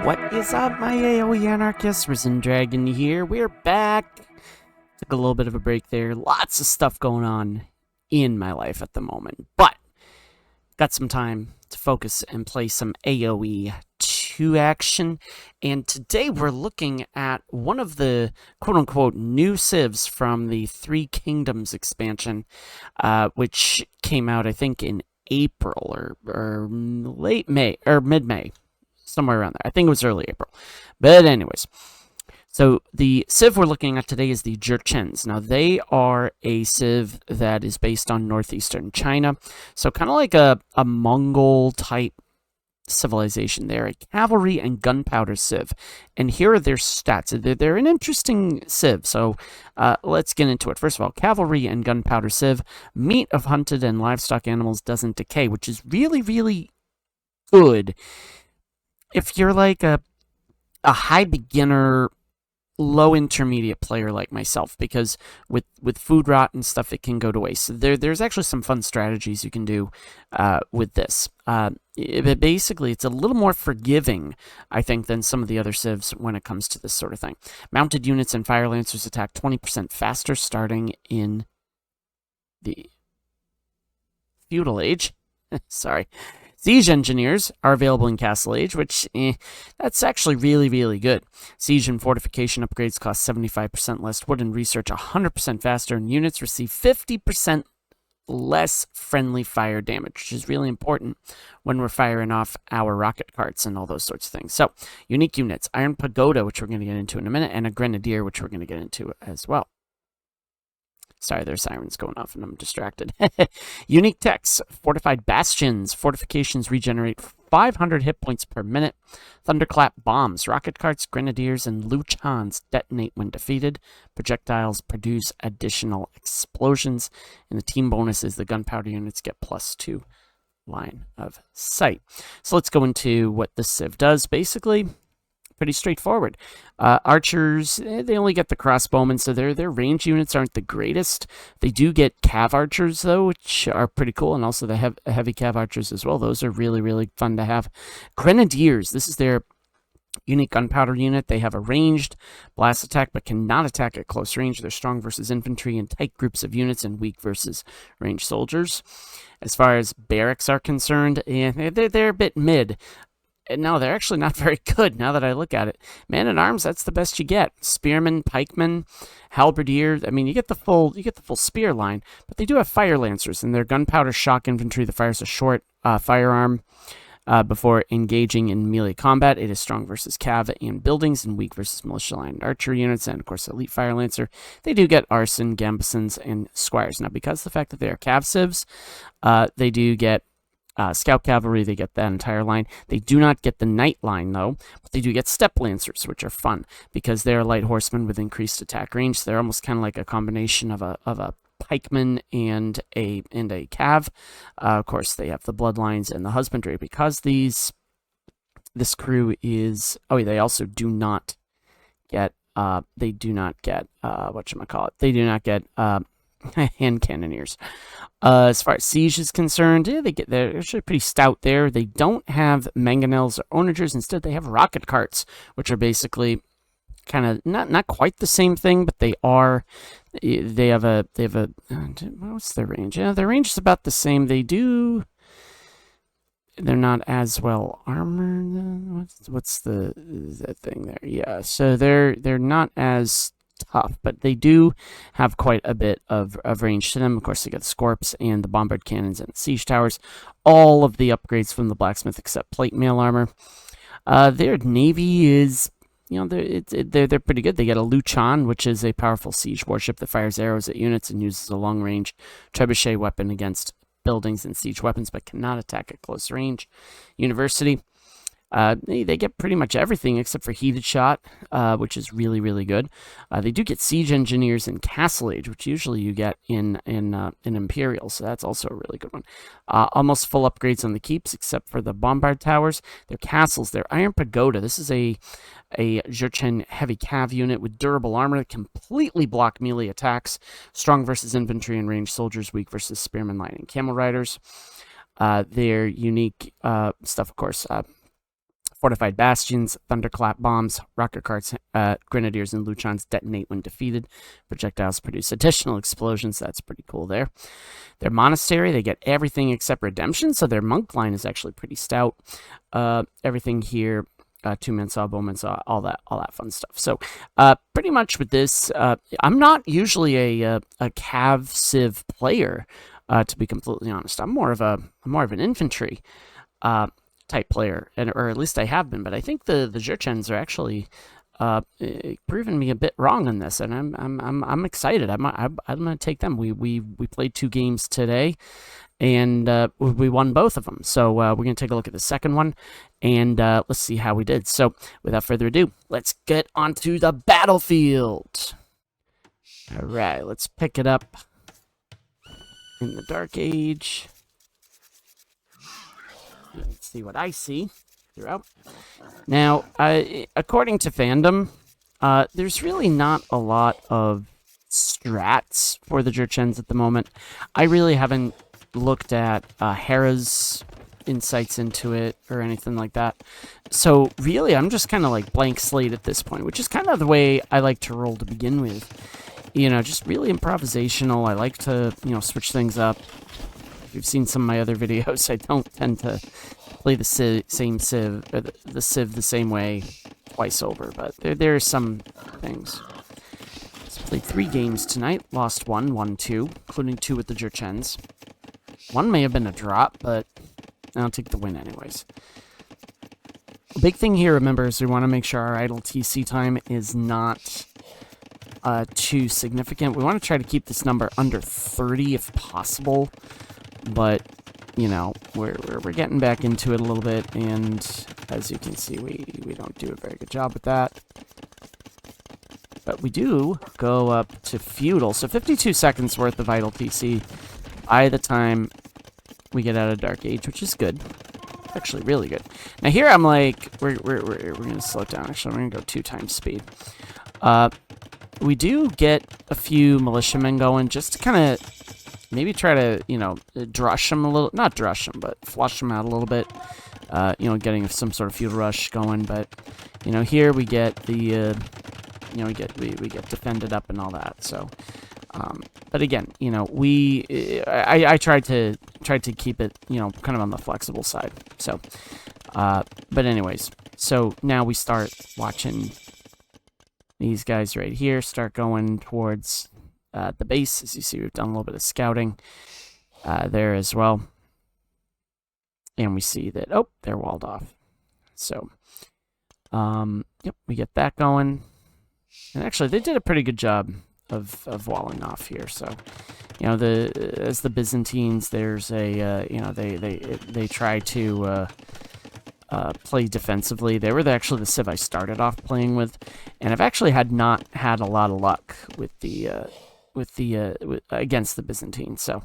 What is up, my AoE anarchists? Risen Dragon here. We're back. Took a little bit of a break there. Lots of stuff going on in my life at the moment, but got some time to focus and play some AoE 2 action. And today we're looking at one of the quote-unquote new civs from the Three Kingdoms expansion, which came out, I think, in April or late May or mid-May. Somewhere around there. I think it was early April. But anyways, so the civ we're looking at today is the Jurchens. Now, they are a civ that is based on northeastern China. So kind of like a Mongol-type civilization. They're a cavalry and gunpowder civ. And here are their stats. They're an interesting civ. So let's get into it. First of all, cavalry and gunpowder civ. Meat of hunted and livestock animals doesn't decay, which is really, really good if you're like a high beginner, low intermediate player like myself, because with food rot and stuff, it can go to waste. So there's actually some fun strategies you can do with this. But basically, it's a little more forgiving, I think, than some of the other civs when it comes to this sort of thing. Mounted units and fire lancers attack 20% faster starting in the feudal age. Sorry. Siege engineers are available in Castle Age, which, that's actually really, really good. Siege and fortification upgrades cost 75% less wood and research 100% faster, and units receive 50% less friendly fire damage, which is really important when we're firing off our rocket carts and all those sorts of things. So, unique units, Iron Pagoda, which we're going to get into in a minute, and a Grenadier, which we're going to get into as well. Sorry, there's sirens going off and I'm distracted. Unique techs, fortified bastions. Fortifications regenerate 500 hit points per minute. Thunderclap bombs. Rocket carts, grenadiers, and Jurchens detonate when defeated. Projectiles produce additional explosions. And the team bonus is the gunpowder units get +2 line of sight. So let's go into what the civ does. Basically, pretty straightforward. Archers, they only get the crossbowmen, so their range units aren't the greatest. They do get cav archers, though, which are pretty cool, and also the heavy cav archers as well. Those are really, really fun to have. Grenadiers, this is their unique gunpowder unit. They have a ranged blast attack, but cannot attack at close range. They're strong versus infantry and tight groups of units, and weak versus ranged soldiers. As far as barracks are concerned, they're a bit mid. No, they're actually not very good now that I look at it. Man-at-arms, that's the best you get. Spearmen, pikemen, halberdier. I mean, you get the full spear line, but they do have fire lancers, and their gunpowder shock infantry that fires a short firearm before engaging in melee combat. It is strong versus cav and buildings, and weak versus militia line and archery units, and of course, elite fire lancer. They do get arson, gambesons, and squires. Now, because of the fact that they are cav civs, they do get scout cavalry. They get that entire line. They do not get the knight line, though, but they do get step lancers, which are fun because they're light horsemen with increased attack range. So they're almost kind of like a combination of a pikeman and a cav. Of course, they have the bloodlines and the husbandry because this crew is. Oh, they also do not get. They do not get. Whatchamacallit? They do not get. Hand cannoneers. As far as siege is concerned, they're actually pretty stout there. They don't have mangonels or onagers. Instead, they have rocket carts, which are basically kind of not quite the same thing, but they are. They have a. What's their range? Yeah, their range is about the same. They're not as well armored. What's that thing there? Yeah, so they're not as tough, but they do have quite a bit of range to them. Of course, they got the Scorps and the bombard cannons and the siege towers. All of the upgrades from the blacksmith except plate mail armor. Their navy is, they're pretty good. They get a Jurchens, which is a powerful siege warship that fires arrows at units and uses a long range trebuchet weapon against buildings and siege weapons, but cannot attack at close range. University. They get pretty much everything except for heated shot, which is really, really good. They do get siege engineers in Castle Age, which usually you get in Imperial, so that's also a really good one. Almost full upgrades on the keeps except for the bombard towers. Their castles, their Iron Pagoda. This is a Jurchen heavy cav unit with durable armor that completely block melee attacks. Strong versus infantry and ranged soldiers, weak versus spearmen, line, and camel riders. Their unique stuff, of course. Fortified bastions, thunderclap bombs, rocket carts, grenadiers, and Jurchens detonate when defeated. Projectiles produce additional explosions. That's pretty cool there. Their monastery, they get everything except redemption, so their monk line is actually pretty stout. Everything here, two-man saw, bowman saw, all that fun stuff. So pretty much with this, I'm not usually a cav civ player, to be completely honest. I'm more of an infantry type player, or at least I have been. But I think the Jurchens are actually proving me a bit wrong on this, and I'm excited. I'm gonna take them. We played 2 games today, and we won both of them. So we're gonna take a look at the second one, and let's see how we did. So without further ado, let's get onto the battlefield. All right, let's pick it up in the Dark Age. Let's see what I see throughout. Now, according to fandom, there's really not a lot of strats for the Jurchens at the moment. I really haven't looked at Hera's insights into it or anything like that. So really, I'm just kind of like blank slate at this point, which is kind of the way I like to roll to begin with. You know, just really improvisational. I like to, switch things up. If you've seen some of my other videos, I don't tend to play the same civ, or the civ the same way twice over, but there are some things. So played 3 games tonight, lost 1, won 2, including 2 with the Jurchens. 1 may have been a drop, but I'll take the win anyways. The big thing here, remember, is we want to make sure our idle TC time is not too significant. We want to try to keep this number under 30 if possible, but we're getting back into it a little bit, and as you can see, we don't do a very good job with that. But we do go up to feudal, so 52 seconds worth of idle TC by the time we get out of Dark Age, which is good. Actually, really good. Now here I'm like, we're gonna slow it down. Actually, we're gonna go 2 times speed. We do get a few militiamen going just to kind of maybe try to, drush them a little. Not drush them, but flush them out a little bit. Getting some sort of feudal rush going. But, here we get the, we get defended up and all that. So, but again, I tried to keep it, kind of on the flexible side. So, but anyways, so now we start watching these guys right here start going towards the base. As you see, we've done a little bit of scouting there as well. And we see that, they're walled off. So, yep, we get that going. And actually, they did a pretty good job of walling off here. So, as the Byzantines, there's a, they try to play defensively. They were actually the civ I started off playing with, and I've actually not had a lot of luck with against the Byzantines. So,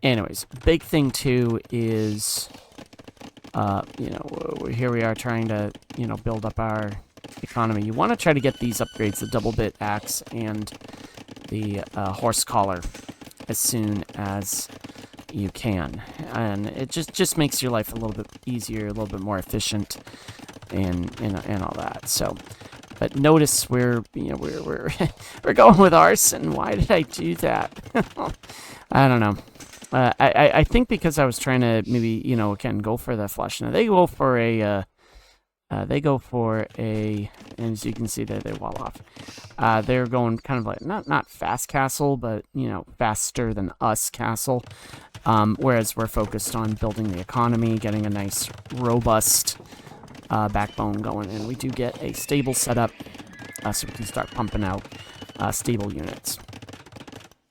anyways, big thing too is, here we are trying to, build up our economy. You want to try to get these upgrades, the double bit axe and the horse collar, as soon as you can, and it just makes your life a little bit easier, a little bit more efficient, and all that. So, but notice we're going with arson. Why did I do that? I don't know. I think because I was trying to maybe again go for the flush. Now they go for a and as you can see there, they wall off. They're going kind of like not fast castle, but faster than us castle. Whereas we're focused on building the economy, getting a nice robust backbone going, and we do get a stable setup, so we can start pumping out stable units.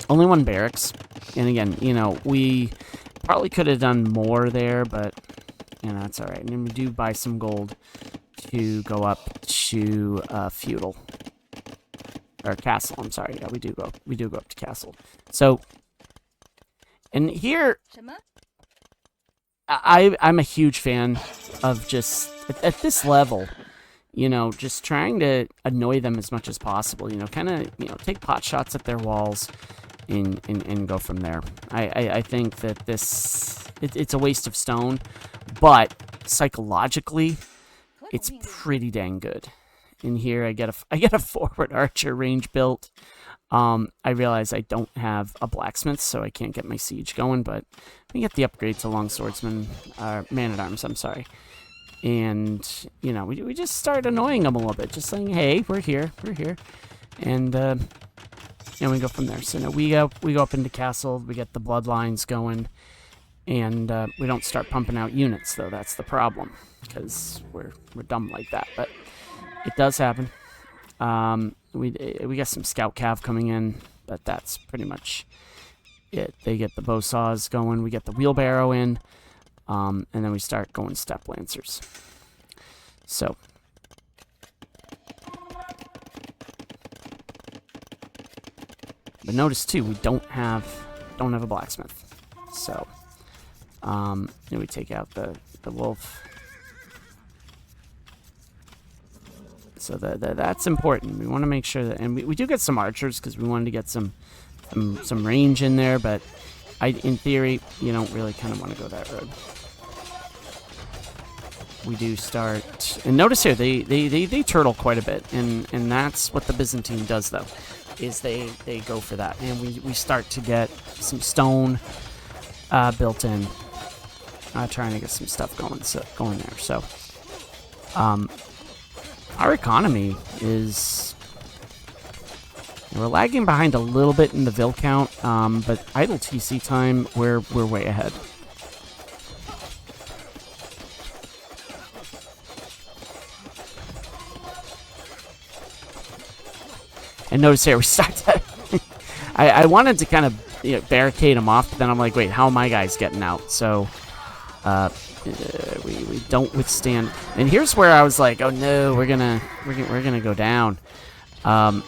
Only 1 barracks, and again, we probably could have done more there, but that's all right. And then we do buy some gold to go up to feudal or castle. I'm sorry. Yeah, we do go up to castle. So, and here, I'm a huge fan of just at this level, just trying to annoy them as much as possible. Kind of take pot shots at their walls and go from there. I think that it's a waste of stone, but psychologically, it's pretty dang good. In here, I get a forward archer range built. I realize I don't have a blacksmith, so I can't get my siege going, but we get the upgrade to long swordsman, man-at-arms, I'm sorry. And, you know, we just start annoying them a little bit, just saying, hey, we're here. And we go from there. So now we go up into castle, we get the bloodlines going, and we don't start pumping out units, though. That's the problem, because we're dumb like that, but it does happen. We got some scout cav coming in, but that's pretty much it. They get the bow saws going, we get the wheelbarrow in, and then we start going step lancers. So but notice too, we don't have a blacksmith. So then we take out the wolf. So that's important. We want to make sure that, and we do get some archers because we wanted to get some range in there, but in theory, you don't really kind of want to go that road. We do start, and notice here, they turtle quite a bit, and that's what the Byzantine does, though, is they go for that, and we start to get some stone built in, trying to get some stuff going there. So, our economy is, we're lagging behind a little bit in the Vil count, but idle TC time, we're way ahead. And notice here, we start to... I wanted to kind of barricade them off, but then I'm like, wait, how are my guys getting out? So, we don't withstand. And here's where I was like, oh no, we're gonna go down. Yeah,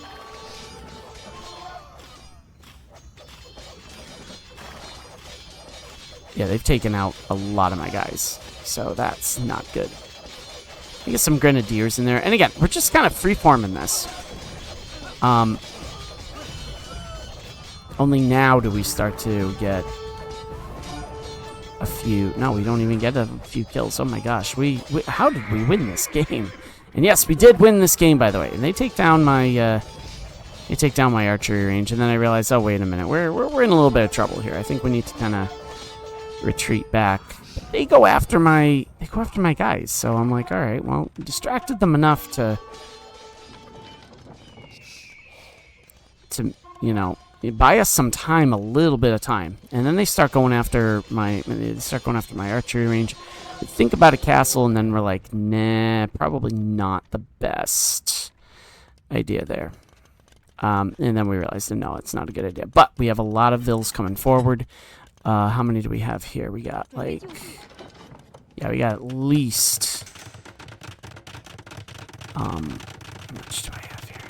they've taken out a lot of my guys, so that's not good. We get some grenadiers in there, and again, we're just kind of free-forming this. Only now do we start to get a few. No, we don't even get a few kills. Oh my gosh, how did we win this game? And yes, we did win this game, by the way. And they take down my archery range, and then I realized, oh wait a minute, we're in a little bit of trouble here. I think we need to kind of retreat back. But they go after my guys. So I'm like, all right, well, we distracted them enough to buy us some time, a little bit of time, and then they start going after my archery range. We think about a castle, and then we're like, nah, probably not the best idea there. And then we realized that no, it's not a good idea. But we have a lot of Vils coming forward. How many do we have here? We got we got at least. How much do I have here?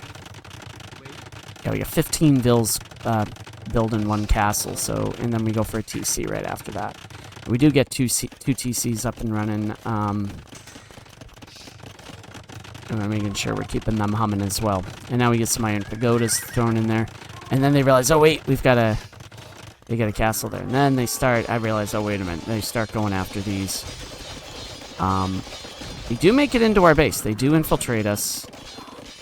Yeah, we got 15 Vils building one castle, so, and then we go for a TC right after that. We do get two TCs up and running, and we're making sure we're keeping them humming as well. And now we get some iron pagodas thrown in there, and then they realize, oh wait, they got a castle there, and then I realize, oh wait a minute, they start going after these. They do make it into our base, they do infiltrate us.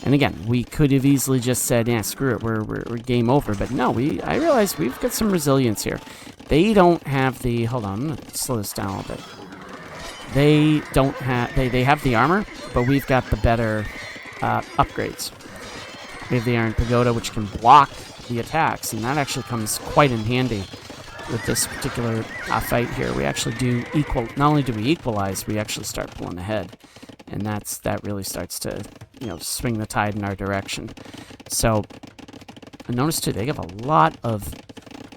And again, we could have easily just said, yeah, screw it, we're game over. But no, I realized we've got some resilience here. They don't have the... Hold on, I'm going to slow this down a little bit. They don't have... They have the armor, but we've got the better upgrades. We have the Iron Pagoda, which can block the attacks, and that actually comes quite in handy with this particular fight here. We actually do equal... Not only do we equalize, we actually start pulling ahead. And that really starts to... swing the tide in our direction. So, I noticed too, they have a lot of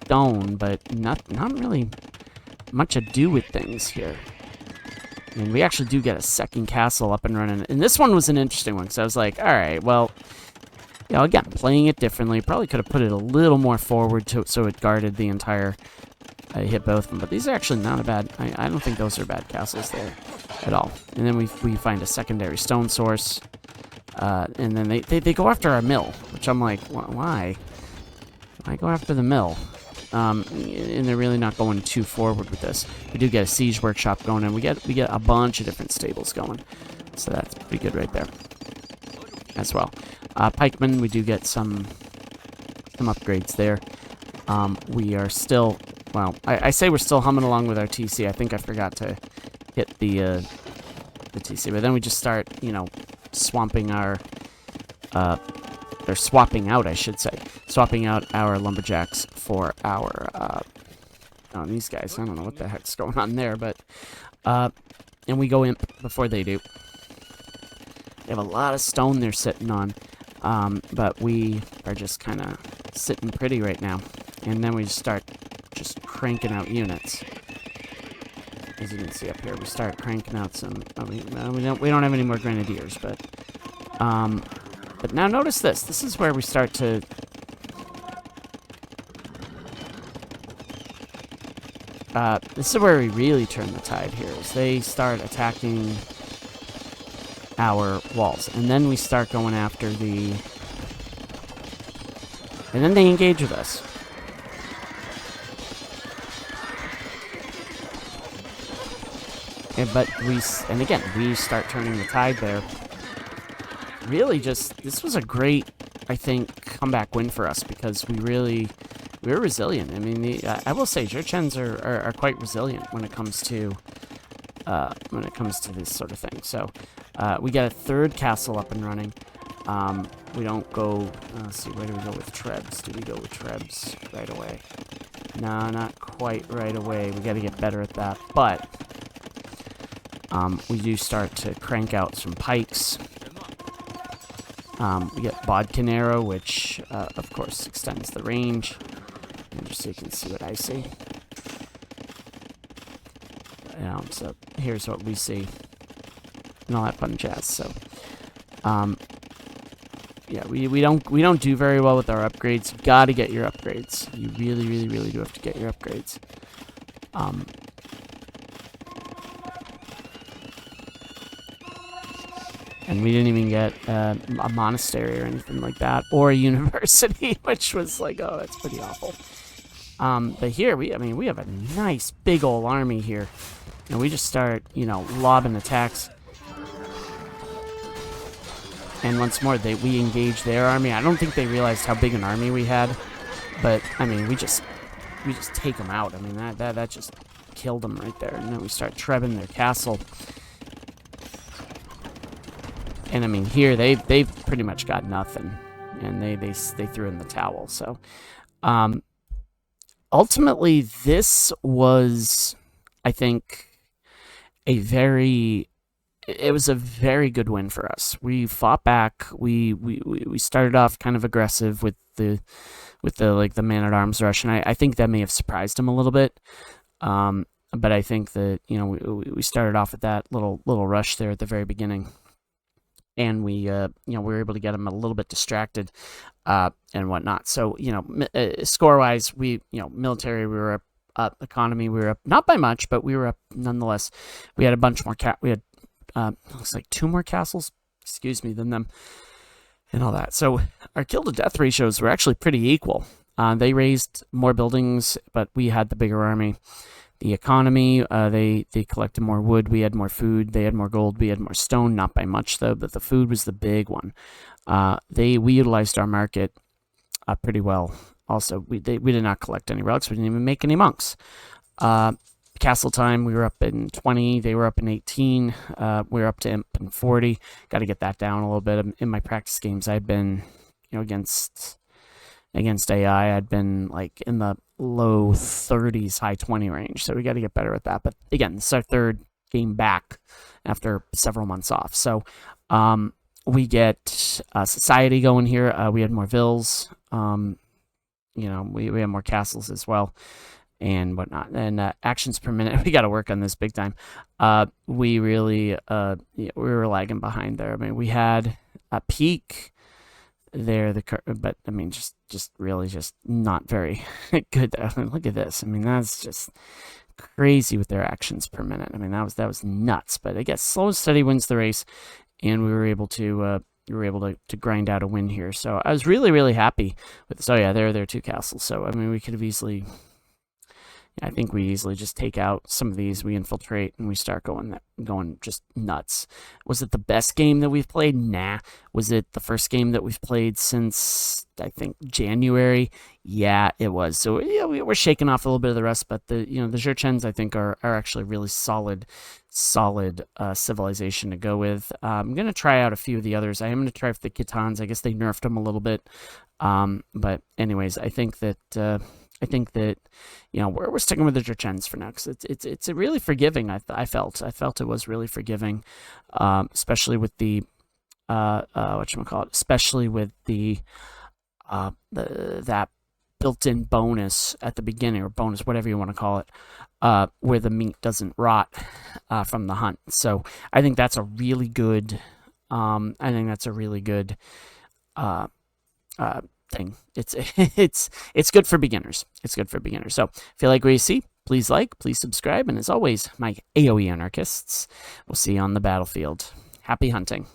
stone, but not really much ado with things here. And we actually do get a second castle up and running. And this one was an interesting one, because I was like, alright, well, again, playing it differently. Probably could have put it a little more forward so it guarded the entire... I hit both of them, but these are actually not a bad... I don't think those are bad castles there at all. And then we find a secondary stone source. And then they go after our mill, which I'm like, why? Why go after the mill? and they're really not going too forward with this. We do get a siege workshop going, and we get a bunch of different stables going, so that's pretty good right there as well. Pikemen, we do get some upgrades there. We are still, well, I say we're still humming along with our TC. I think I forgot to hit the TC, but then we just start, you know, swamping our, or swapping out, I should say. Swapping out our lumberjacks for our, oh, these guys, I don't know what the heck's going on there, but, and we go imp before they do. They have a lot of stone they're sitting on, but we are just kind of sitting pretty right now. And then we start just cranking out units. As you can see up here, we start cranking out some, we don't have any more grenadiers, but now notice this. This is where we start to... this is where we really turn the tide here, is they start attacking our walls. And then we start going after the... And then they engage with us. And again, we start turning the tide there. Really just, this was a great, I think, comeback win for us, because we were resilient. I mean, I will say, Jurchens are quite resilient when it comes to this sort of thing. So, we get a third castle up and running. We don't go, let's see, where do we go with Trebs? Do we go with Trebs right away? No, not quite right away. We gotta get better at that, but... we do start to crank out some pikes. We get Bodkin arrow, which, of course, extends the range. And just so you can see what I see. So here's what we see. And all that fun jazz. So, yeah, we don't do very well with our upgrades. You've got to get your upgrades. You really, really, really do have to get your upgrades. And we didn't even get a monastery or anything like that, or a university, which was like, oh, that's pretty awful. But here, we have a nice big old army here. And we just start, you know, lobbing attacks. And once more, we engage their army. I don't think they realized how big an army we had. But, I mean, we just take them out. I mean, that just killed them right there. And then we start trebbing their castle. And I mean, here they've pretty much got nothing, and they threw in the towel. So, ultimately, this was, I think, it was a very good win for us. We fought back. We started off kind of aggressive with the man-at-arms rush, and I think that may have surprised him a little bit. But I think that, you know, we started off with that little rush there at the very beginning. And we were able to get them a little bit distracted, and whatnot. So, you know, score-wise, military, we were up, economy, we were up, not by much, but we were up nonetheless. We had a bunch more, we had, looks like 2 more castles, than them, and all that. So, our kill-to-death ratios were actually pretty equal. They raised more buildings, but we had the bigger army. The economy, they collected more wood, we had more food, they had more gold, we had more stone, not by much though, but the food was the big one. We utilized our market pretty well. Also, we did not collect any relics, we didn't even make any monks. Castle time, we were up in 20, they were up in 18, we were up to imp in 40. Got to get that down a little bit. In my practice games, I've been, you know, against AI, I'd been like in the low 30s, high 20 range. So we got to get better at that. But again, this is our third game back after several months off. So we get society going here. We had more vills. You know, we had more castles as well and whatnot. And actions per minute, we got to work on this big time. We really, we were lagging behind there. I mean, we had a peak there, but I mean, just really just not very good. I mean, look at this. I mean, that's just crazy with their actions per minute. I mean, that was nuts. But I guess slow and steady wins the race, and we were able to we were able to grind out a win here. So I was really, really happy with this. Oh yeah, there are 2 castles. So I mean, we could have easily, I think we easily just take out some of these. We infiltrate and we start going just nuts. Was it the best game that we've played? Nah. Was it the first game that we've played since, I think, January? Yeah, it was. So yeah, we were shaking off a little bit of the rest, but the Jurchens, I think, are actually really solid civilization to go with. I'm gonna try out a few of the others. I am gonna try for the Khitans. I guess they nerfed them a little bit. But anyways, I think that we're sticking with the Jurchens for now, because it's really forgiving. I felt it was really forgiving, especially with the especially with the that built-in bonus at the beginning, or bonus, whatever you want to call it, where the meat doesn't rot from the hunt. So I think that's a really good thing. It's good for beginners. It's good for beginners. So if you like what you see, please like, please subscribe, and as always, my AoE anarchists, we'll see you on the battlefield. Happy hunting.